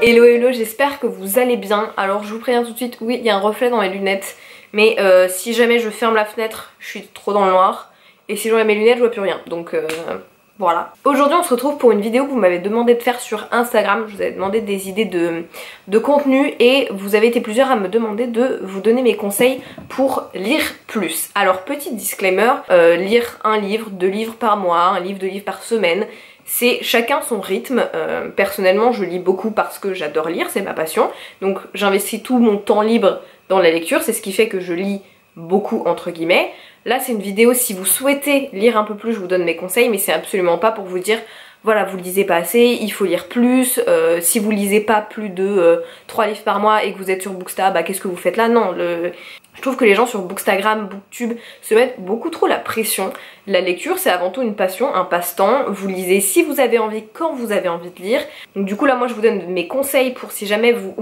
Hello hello, j'espère que vous allez bien. Alors je vous préviens tout de suite, oui il y a un reflet dans mes lunettes, mais si jamais je ferme la fenêtre, je suis trop dans le noir, et si j'enlève mes lunettes je vois plus rien, donc voilà. Aujourd'hui on se retrouve pour une vidéo que vous m'avez demandé de faire sur Instagram. Je vous avais demandé des idées de contenu et vous avez été plusieurs à me demander de vous donner mes conseils pour lire plus. Alors petit disclaimer, lire un livre, 2 livres par mois, un livre, 2 livres par semaine, c'est chacun son rythme. Personnellement je lis beaucoup parce que j'adore lire, c'est ma passion, donc j'investis tout mon temps libre dans la lecture, c'est ce qui fait que je lis beaucoup entre guillemets. Là c'est une vidéo, si vous souhaitez lire un peu plus je vous donne mes conseils, mais c'est absolument pas pour vous dire voilà vous lisez pas assez, il faut lire plus, si vous lisez pas plus de 3 livres par mois et que vous êtes sur Booksta, bah qu'est-ce que vous faites là? Non, je trouve que les gens sur Bookstagram, Booktube se mettent beaucoup trop la pression. La lecture c'est avant tout une passion, un passe-temps, vous lisez si vous avez envie, quand vous avez envie de lire. Donc du coup là moi je vous donne mes conseils pour si jamais vous...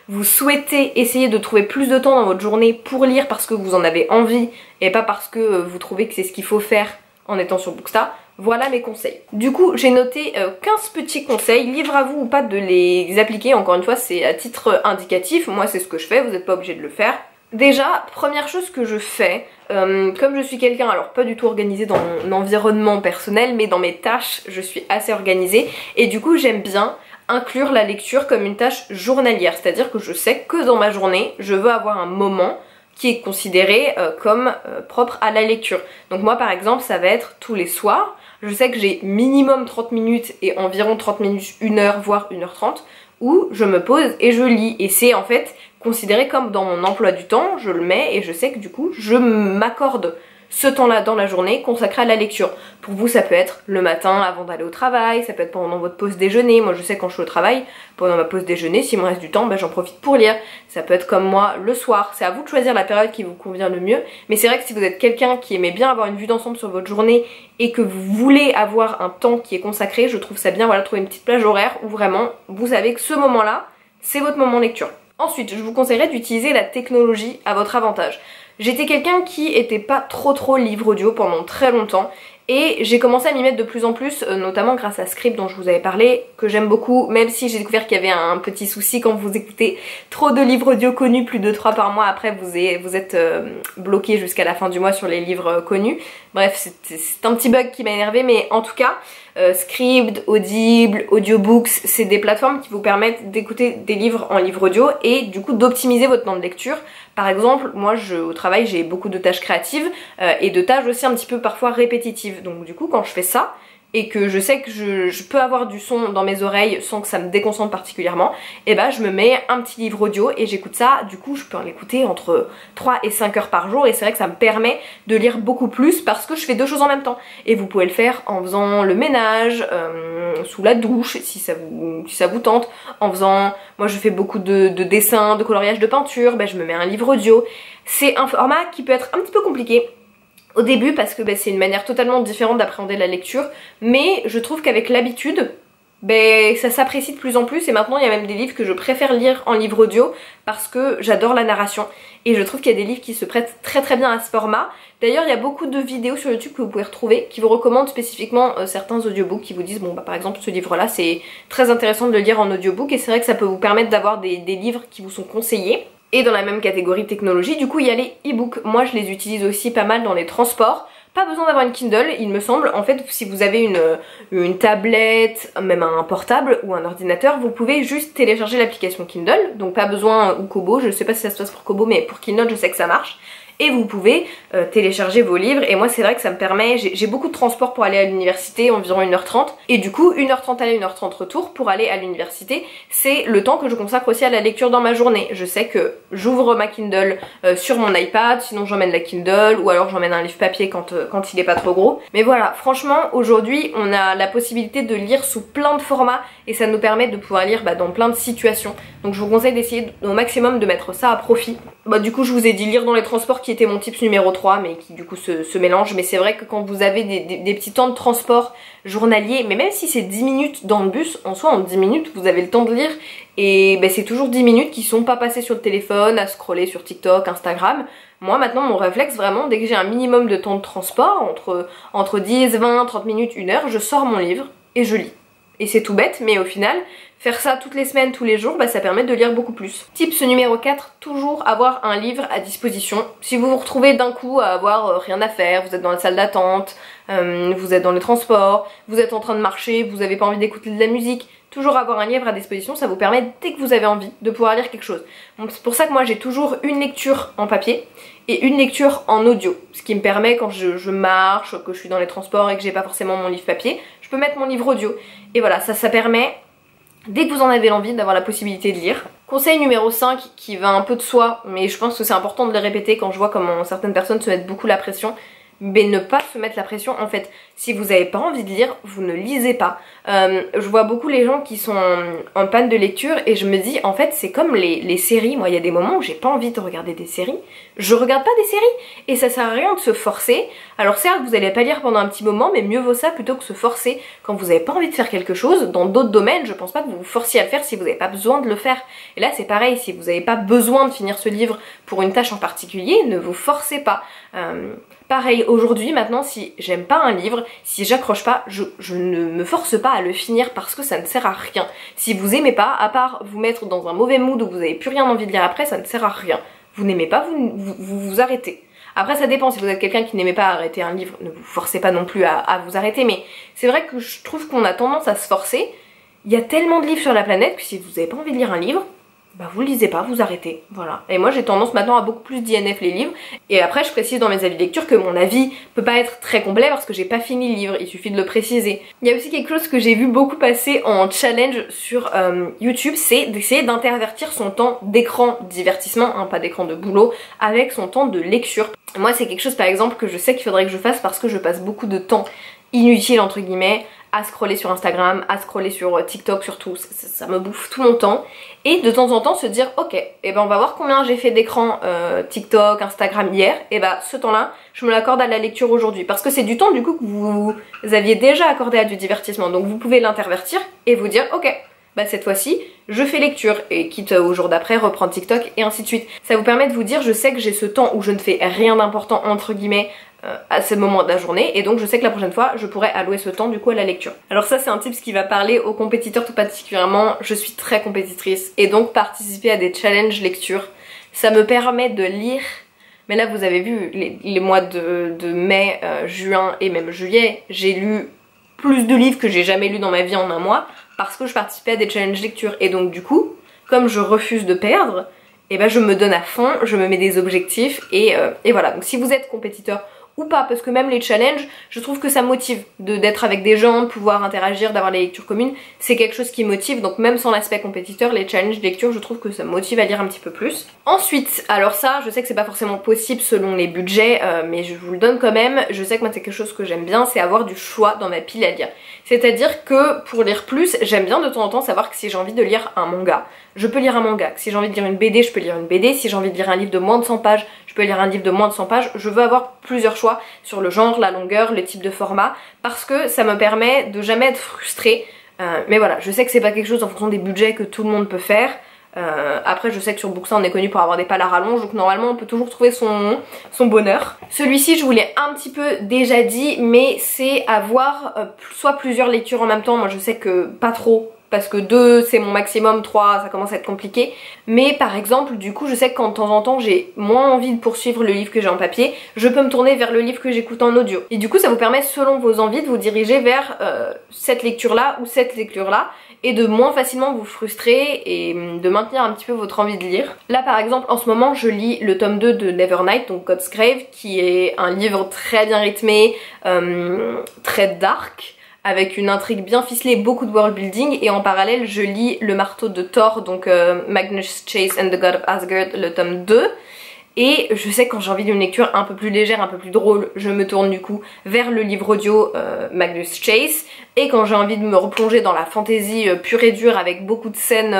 vous souhaitez essayer de trouver plus de temps dans votre journée pour lire parce que vous en avez envie et pas parce que vous trouvez que c'est ce qu'il faut faire en étant sur Booksta, voilà mes conseils. Du coup j'ai noté 15 petits conseils, libre à vous ou pas de les appliquer, encore une fois c'est à titre indicatif, moi c'est ce que je fais, vous n'êtes pas obligé de le faire. Déjà, première chose que je fais, comme je suis quelqu'un, alors pas du tout organisée dans mon environnement personnel, mais dans mes tâches je suis assez organisée et du coup j'aime bien inclure la lecture comme une tâche journalière, c'est-à-dire que je sais que dans ma journée, je veux avoir un moment qui est considéré comme propre à la lecture. Donc moi par exemple, ça va être tous les soirs, je sais que j'ai minimum 30 minutes et environ 30 minutes, 1 heure, voire 1h30, où je me pose et je lis. Et c'est en fait considéré comme dans mon emploi du temps, je le mets et je sais que du coup, je m'accorde ce temps-là dans la journée consacré à la lecture. Pour vous ça peut être le matin avant d'aller au travail, ça peut être pendant votre pause déjeuner. Moi je sais quand je suis au travail, pendant ma pause déjeuner, s'il me reste du temps, bah, j'en profite pour lire. Ça peut être comme moi le soir, c'est à vous de choisir la période qui vous convient le mieux. Mais c'est vrai que si vous êtes quelqu'un qui aimait bien avoir une vue d'ensemble sur votre journée et que vous voulez avoir un temps qui est consacré, je trouve ça bien, voilà, trouver une petite plage horaire où vraiment vous savez que ce moment-là, c'est votre moment lecture. Ensuite, je vous conseillerais d'utiliser la technologie à votre avantage. J'étais quelqu'un qui était pas trop livre audio pendant très longtemps et j'ai commencé à m'y mettre de plus en plus, notamment grâce à Scribd dont je vous avais parlé, que j'aime beaucoup, même si j'ai découvert qu'il y avait un petit souci quand vous écoutez trop de livres audio connus, plus de 3 par mois, après vous êtes bloqué jusqu'à la fin du mois sur les livres connus. Bref, c'est un petit bug qui m'a énervé, mais en tout cas, Scribd, Audible, Audiobooks, c'est des plateformes qui vous permettent d'écouter des livres en livre audio et du coup d'optimiser votre temps de lecture. Par exemple, moi au travail j'ai beaucoup de tâches créatives et de tâches aussi un petit peu parfois répétitives. Donc du coup quand je fais ça et que je sais que je peux avoir du son dans mes oreilles sans que ça me déconcentre particulièrement, et bah je me mets un petit livre audio et j'écoute ça. Du coup je peux en écouter entre 3 et 5 heures par jour et c'est vrai que ça me permet de lire beaucoup plus parce que je fais 2 choses en même temps. Et vous pouvez le faire en faisant le ménage, sous la douche si ça vous tente, en faisant, moi je fais beaucoup de dessins, de coloriage, de peinture, bah je me mets un livre audio. C'est un format qui peut être un petit peu compliqué au début parce que c'est une manière totalement différente d'appréhender la lecture, mais je trouve qu'avec l'habitude, ça s'apprécie de plus en plus et maintenant il y a même des livres que je préfère lire en livre audio parce que j'adore la narration et je trouve qu'il y a des livres qui se prêtent très bien à ce format. D'ailleurs il y a beaucoup de vidéos sur YouTube que vous pouvez retrouver qui vous recommandent spécifiquement certains audiobooks qui vous disent bon bah par exemple ce livre là c'est très intéressant de le lire en audiobook et c'est vrai que ça peut vous permettre d'avoir des livres qui vous sont conseillés. Et dans la même catégorie technologie, du coup il y a les e-books. Moi je les utilise aussi pas mal dans les transports. Pas besoin d'avoir une Kindle, il me semble. En fait si vous avez une tablette, même un portable ou un ordinateur, vous pouvez juste télécharger l'application Kindle. Donc pas besoin, ou Kobo, je sais pas si ça se passe pour Kobo mais pour Kindle je sais que ça marche. Et vous pouvez télécharger vos livres et moi c'est vrai que ça me permet, j'ai beaucoup de transport pour aller à l'université, environ 1h30 et du coup 1h30 aller, 1h30 retour pour aller à l'université, c'est le temps que je consacre aussi à la lecture dans ma journée. Je sais que j'ouvre ma Kindle sur mon iPad, sinon j'emmène la Kindle ou alors j'emmène un livre papier quand il est pas trop gros. Mais voilà, franchement aujourd'hui on a la possibilité de lire sous plein de formats et ça nous permet de pouvoir lire dans plein de situations. Donc je vous conseille d'essayer au maximum de mettre ça à profit. Du coup je vous ai dit lire dans les transports qui était mon tips numéro 3 mais qui du coup se mélange, mais c'est vrai que quand vous avez des petits temps de transport journaliers, mais même si c'est 10 minutes dans le bus, en soi en 10 minutes vous avez le temps de lire et c'est toujours 10 minutes qui sont pas passées sur le téléphone, à scroller sur TikTok, Instagram. Moi maintenant mon réflexe vraiment, dès que j'ai un minimum de temps de transport, entre 10, 20, 30 minutes, 1 heure, je sors mon livre et je lis. Et c'est tout bête, mais au final, faire ça toutes les semaines, tous les jours, bah, ça permet de lire beaucoup plus. Tips numéro 4, toujours avoir un livre à disposition. Si vous vous retrouvez d'un coup à avoir rien à faire, vous êtes dans la salle d'attente, vous êtes dans les transports, vous êtes en train de marcher, vous n'avez pas envie d'écouter de la musique, toujours avoir un livre à disposition, ça vous permet dès que vous avez envie de pouvoir lire quelque chose. Donc c'est pour ça que moi j'ai toujours une lecture en papier et une lecture en audio. Ce qui me permet quand je marche, que je suis dans les transports et que j'ai pas forcément mon livre papier, je peux mettre mon livre audio. Et voilà, ça permet, dès que vous en avez l'envie, d'avoir la possibilité de lire. Conseil numéro 5 qui va un peu de soi, mais je pense que c'est important de le répéter quand je vois comment certaines personnes se mettent beaucoup la pression. Mais ne pas se mettre la pression, en fait, si vous n'avez pas envie de lire, vous ne lisez pas. Je vois beaucoup les gens qui sont en panne de lecture et je me dis, en fait, c'est comme les séries. Moi, il y a des moments où j'ai pas envie de regarder des séries. Je regarde pas des séries et ça sert à rien de se forcer. Alors certes, vous allez pas lire pendant un petit moment, mais mieux vaut ça plutôt que se forcer quand vous n'avez pas envie de faire quelque chose. Dans d'autres domaines, je pense pas que vous vous forciez à le faire si vous n'avez pas besoin de le faire. Et là, c'est pareil, si vous n'avez pas besoin de finir ce livre pour une tâche en particulier, ne vous forcez pas. Pareil, aujourd'hui, maintenant, si j'aime pas un livre, si j'accroche pas, je ne me force pas à le finir parce que ça ne sert à rien. Si vous aimez pas, à part vous mettre dans un mauvais mood où vous avez plus rien envie de lire après, ça ne sert à rien. Vous n'aimez pas, vous arrêtez. Après ça dépend, si vous êtes quelqu'un qui n'aimait pas arrêter un livre, ne vous forcez pas non plus à vous arrêter, mais c'est vrai que je trouve qu'on a tendance à se forcer. Il y a tellement de livres sur la planète que si vous n'avez pas envie de lire un livre, bah vous lisez pas, vous arrêtez, voilà. Et moi j'ai tendance maintenant à beaucoup plus d'INF les livres. Et après je précise dans mes avis de lecture que mon avis peut pas être très complet parce que j'ai pas fini le livre, il suffit de le préciser. Il y a aussi quelque chose que j'ai vu beaucoup passer en challenge sur YouTube, c'est d'essayer d'intervertir son temps d'écran divertissement, hein, pas d'écran de boulot, avec son temps de lecture. Moi c'est quelque chose par exemple que je sais qu'il faudrait que je fasse parce que je passe beaucoup de temps inutile entre guillemets à scroller sur Instagram, à scroller sur TikTok surtout, ça me bouffe tout mon temps. Et de temps en temps se dire ok, et ben on va voir combien j'ai fait d'écran TikTok, Instagram hier, et ben ce temps là je me l'accorde à la lecture aujourd'hui. Parce que c'est du temps du coup que vous aviez déjà accordé à du divertissement, donc vous pouvez l'intervertir et vous dire ok, bah cette fois-ci je fais lecture et quitte au jour d'après reprendre TikTok et ainsi de suite. Ça vous permet de vous dire je sais que j'ai ce temps où je ne fais rien d'important entre guillemets à ce moment de la journée et donc je sais que la prochaine fois je pourrais allouer ce temps du coup à la lecture. Alors ça c'est un tip qui va parler aux compétiteurs tout particulièrement, je suis très compétitrice et donc participer à des challenges lecture ça me permet de lire, mais là vous avez vu les mois de mai, juin et même juillet, j'ai lu plus de livres que j'ai jamais lu dans ma vie en un mois parce que je participais à des challenges lecture et donc du coup comme je refuse de perdre, et ben je me donne à fond, je me mets des objectifs et voilà. Donc si vous êtes compétiteur ou pas, parce que même les challenges, je trouve que ça motive d'être avec des gens, de pouvoir interagir, d'avoir des lectures communes, c'est quelque chose qui motive, donc même sans l'aspect compétiteur, les challenges de lecture, je trouve que ça motive à lire un petit peu plus. Ensuite, alors ça, je sais que c'est pas forcément possible selon les budgets, mais je vous le donne quand même, je sais que moi c'est quelque chose que j'aime bien, c'est avoir du choix dans ma pile à lire. C'est-à-dire que pour lire plus, j'aime bien de temps en temps savoir que si j'ai envie de lire un manga, je peux lire un manga, que si j'ai envie de lire une BD, je peux lire une BD, si j'ai envie de lire un livre de moins de 100 pages, je peux lire un livre de moins de 100 pages, je veux avoir plusieurs choix sur le genre, la longueur, le type de format, parce que ça me permet de jamais être frustrée. Mais voilà, je sais que c'est pas quelque chose en fonction des budgets que tout le monde peut faire. Après je sais que sur Booksa on est connu pour avoir des pales à rallonge, donc normalement on peut toujours trouver son bonheur. Celui-ci je vous l'ai un petit peu déjà dit, mais c'est avoir soit plusieurs lectures en même temps. Moi je sais que pas trop, parce que 2 c'est mon maximum, 3 ça commence à être compliqué. Mais par exemple du coup je sais que quand de temps en temps j'ai moins envie de poursuivre le livre que j'ai en papier, je peux me tourner vers le livre que j'écoute en audio. Et du coup ça vous permet selon vos envies de vous diriger vers cette lecture là ou cette lecture là, et de moins facilement vous frustrer et de maintenir un petit peu votre envie de lire. Là par exemple en ce moment je lis le tome 2 de Nevernight, donc God's Grave, qui est un livre très bien rythmé, très dark, avec une intrigue bien ficelée, beaucoup de world building, et en parallèle je lis Le Marteau de Thor, donc Magnus Chase and the God of Asgard, le tome 2. Et je sais que quand j'ai envie d'une lecture un peu plus légère, un peu plus drôle, je me tourne du coup vers le livre audio Magnus Chase. Et quand j'ai envie de me replonger dans la fantasy pure et dure avec beaucoup de scènes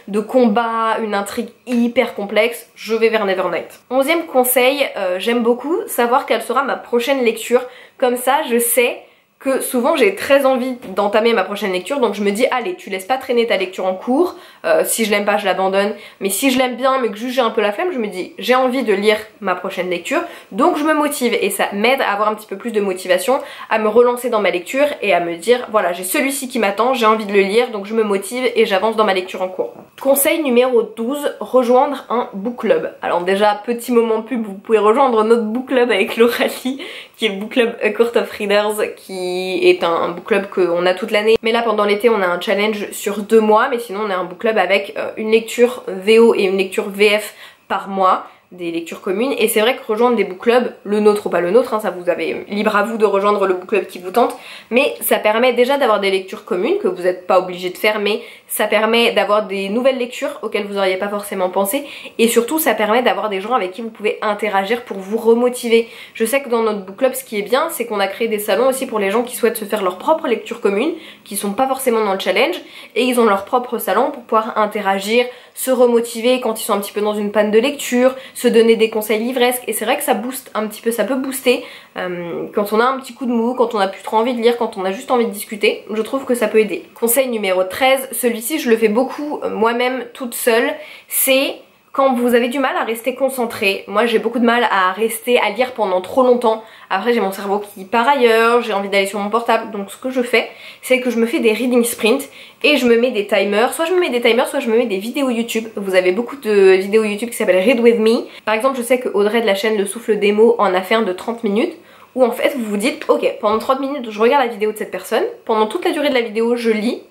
de combat, une intrigue hyper complexe, je vais vers Nevernight. 11e conseil, j'aime beaucoup savoir quelle sera ma prochaine lecture. Comme ça je sais que souvent j'ai très envie d'entamer ma prochaine lecture, donc je me dis allez, tu laisses pas traîner ta lecture en cours, si je l'aime pas je l'abandonne, mais si je l'aime bien mais que juste j'ai un peu la flemme, je me dis j'ai envie de lire ma prochaine lecture, donc je me motive et ça m'aide à avoir un petit peu plus de motivation, à me relancer dans ma lecture et à me dire voilà, j'ai celui-ci qui m'attend, j'ai envie de le lire, donc je me motive et j'avance dans ma lecture en cours. Conseil numéro 12, rejoindre un book club. Alors déjà, petit moment pub, vous pouvez rejoindre notre book club avec Lauralie, qui est le book club A Court of Readers, qui est un book club qu'on a toute l'année. Mais là pendant l'été on a un challenge sur 2 mois, mais sinon on a un book club avec une lecture VO et une lecture VF par mois, des lectures communes, et c'est vrai que rejoindre des book clubs, le nôtre ou pas le nôtre, hein, ça vous avez libre à vous de rejoindre le book club qui vous tente, mais ça permet déjà d'avoir des lectures communes que vous n'êtes pas obligé de faire, mais ça permet d'avoir des nouvelles lectures auxquelles vous n'auriez pas forcément pensé, et surtout ça permet d'avoir des gens avec qui vous pouvez interagir pour vous remotiver. Je sais que dans notre book club ce qui est bien, c'est qu'on a créé des salons aussi pour les gens qui souhaitent se faire leur propre lecture commune, qui sont pas forcément dans le challenge, et ils ont leur propre salon pour pouvoir interagir, se remotiver quand ils sont un petit peu dans une panne de lecture, se donner des conseils livresques, et c'est vrai que ça booste un petit peu, ça peut booster quand on a un petit coup de mou, quand on a plus trop envie de lire, quand on a juste envie de discuter, je trouve que ça peut aider. Conseil numéro 13, celui-ci je le fais beaucoup moi-même toute seule, c'est quand vous avez du mal à rester concentré. Moi j'ai beaucoup de mal à rester à lire pendant trop longtemps. Après j'ai mon cerveau qui part ailleurs, j'ai envie d'aller sur mon portable, donc ce que je fais c'est que je me fais des reading sprints et je me mets des timers, soit je me mets des timers, soit je me mets des vidéos YouTube. Vous avez beaucoup de vidéos YouTube qui s'appellent Read With Me. Par exemple je sais que Audrey de la chaîne Le Souffle des mots en a fait un de 30 minutes où en fait vous vous dites ok, pendant 30 minutes je regarde la vidéo de cette personne, pendant toute la durée de la vidéo je lis,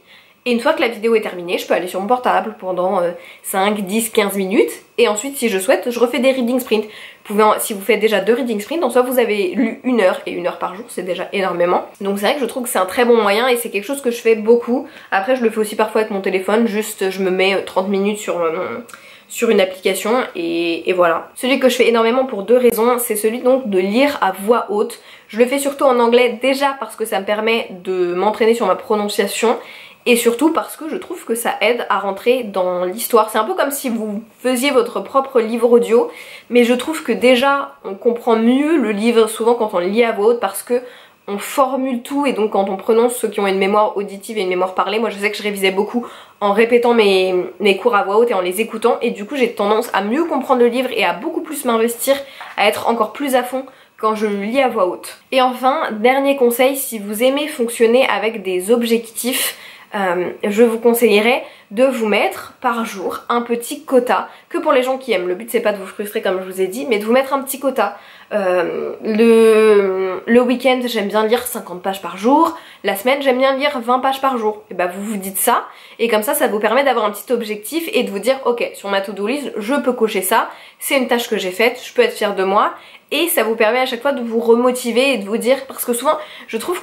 et une fois que la vidéo est terminée, je peux aller sur mon portable pendant 5, 10, 15 minutes. Et ensuite, si je souhaite, je refais des reading sprints. Vous pouvez, si vous faites déjà 2 reading sprints, en soit vous avez lu 1 heure, et 1 heure par jour, c'est déjà énormément. Donc c'est vrai que je trouve que c'est un très bon moyen et c'est quelque chose que je fais beaucoup. Après, je le fais aussi parfois avec mon téléphone, juste je me mets 30 minutes sur une application et voilà. Celui que je fais énormément pour 2 raisons, c'est celui donc de lire à voix haute. Je le fais surtout en anglais déjà parce que ça me permet de m'entraîner sur ma prononciation. Et surtout parce que je trouve que ça aide à rentrer dans l'histoire. C'est un peu comme si vous faisiez votre propre livre audio, mais je trouve que déjà on comprend mieux le livre souvent quand on le lit à voix haute parce que on formule tout et donc quand on prononce, ceux qui ont une mémoire auditive et une mémoire parlée, moi je sais que je révisais beaucoup en répétant mes cours à voix haute et en les écoutant, et du coup j'ai tendance à mieux comprendre le livre et à beaucoup plus m'investir, à être encore plus à fond quand je le lis à voix haute. Et enfin, dernier conseil, si vous aimez fonctionner avec des objectifs, je vous conseillerais de vous mettre par jour un petit quota, que pour les gens qui aiment, le but c'est pas de vous frustrer comme je vous ai dit, mais de vous mettre un petit quota. Le week-end j'aime bien lire 50 pages par jour, la semaine j'aime bien lire 20 pages par jour, et bah vous vous dites ça, et comme ça vous permet d'avoir un petit objectif et de vous dire ok, sur ma to-do list je peux cocher ça, c'est une tâche que j'ai faite, je peux être fière de moi, et ça vous permet à chaque fois de vous remotiver et de vous dire, parce que souvent je trouve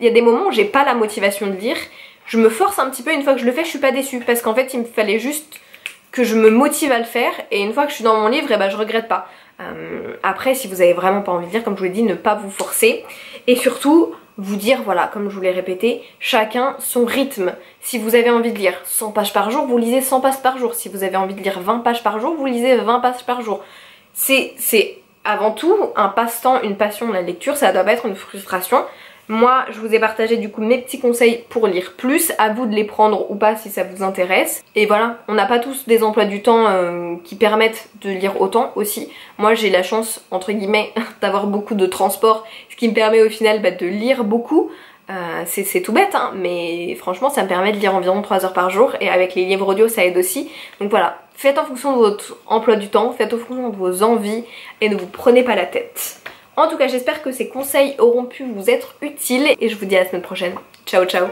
il y a des moments où j'ai pas la motivation de lire, je me force un petit peu, une fois que je le fais je suis pas déçue parce qu'en fait il me fallait juste que je me motive à le faire, et une fois que je suis dans mon livre, et bah je regrette pas. Après si vous avez vraiment pas envie de lire, comme je vous l'ai dit, ne pas vous forcer, et surtout vous dire voilà, comme je vous l'ai répété, chacun son rythme. Si vous avez envie de lire 100 pages par jour, vous lisez 100 pages par jour. Si vous avez envie de lire 20 pages par jour, vous lisez 20 pages par jour. C'est avant tout un passe-temps, une passion, la lecture, ça doit pas être une frustration. Moi je vous ai partagé du coup mes petits conseils pour lire plus, à vous de les prendre ou pas si ça vous intéresse. Et voilà, on n'a pas tous des emplois du temps qui permettent de lire autant aussi. Moi j'ai la chance entre guillemets d'avoir beaucoup de transport, ce qui me permet au final de lire beaucoup. C'est tout bête hein, mais franchement ça me permet de lire environ 3 heures par jour, et avec les livres audio ça aide aussi. Donc voilà, faites en fonction de votre emploi du temps, faites en fonction de vos envies et ne vous prenez pas la tête. En tout cas j'espère que ces conseils auront pu vous être utiles et je vous dis à la semaine prochaine. Ciao ciao.